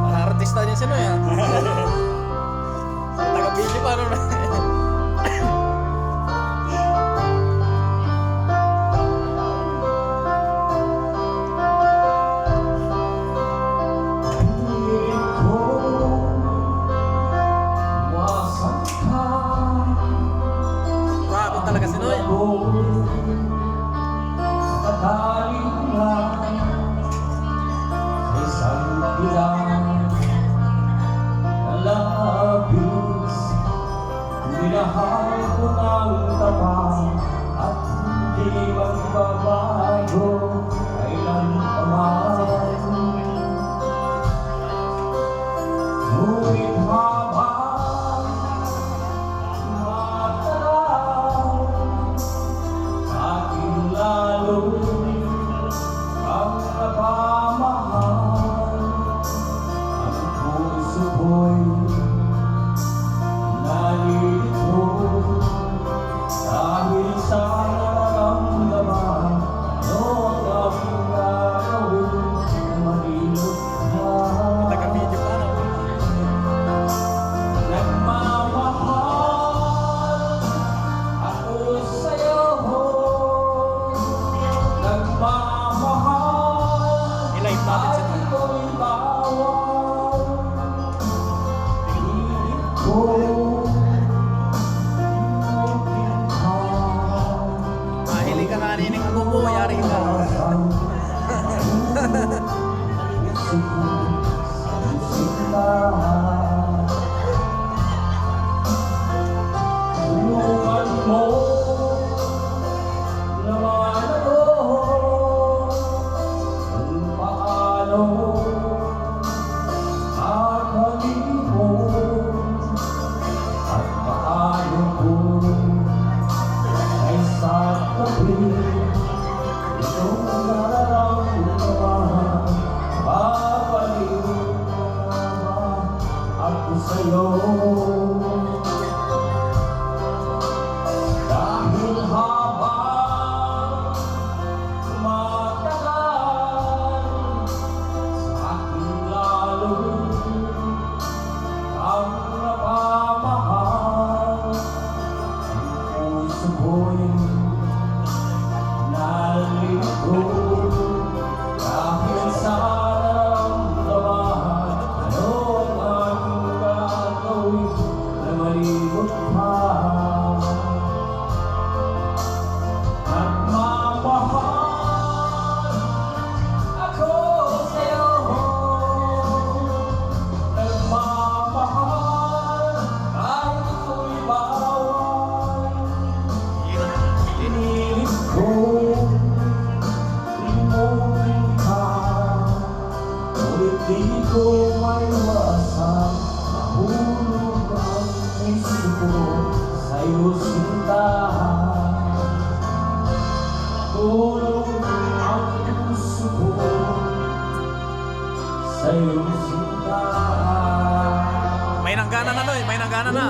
Para artista niya sino ya? Taga-bili pa ano na. Grabe talaga si Noy. Minahal ko ng tapat at hindi magbabago kailanman. Ngunit habang tumatagal, aking lalo ang napamahal. Ang puso ko'y nalilito dahil sa nararamdaman. Ano ang aking gagawin na malilot ka? Taga-video pa ano. Nagmamahal ako sa'yo, nagmamahal I-live natin si Noy. ay ko'y bawal. Pilit ko Mahilig ka kanining agogo, mayari ka. tulungan mo naman ako kung paano akalin mo at paano ko ay sa tabi itong nararamdaman. Babalik naman ako sa'yo dahil habang tumatagal sa aking lalo ang napamahal. Ang puso ko'y nalilito dahil sa nararamdaman. Ano ang aking gagawin na malibot ka? Nagmamahal ako sa'yo, nagmamahal kahit ako'y bawal. Pinilit ko limutin ka, ngunit di ko maiwasan mahulog ang isip ko sa'yo sinta. Tulong ang puso ko sa'yo sinta. May nanggana na Noy, may nanggana na.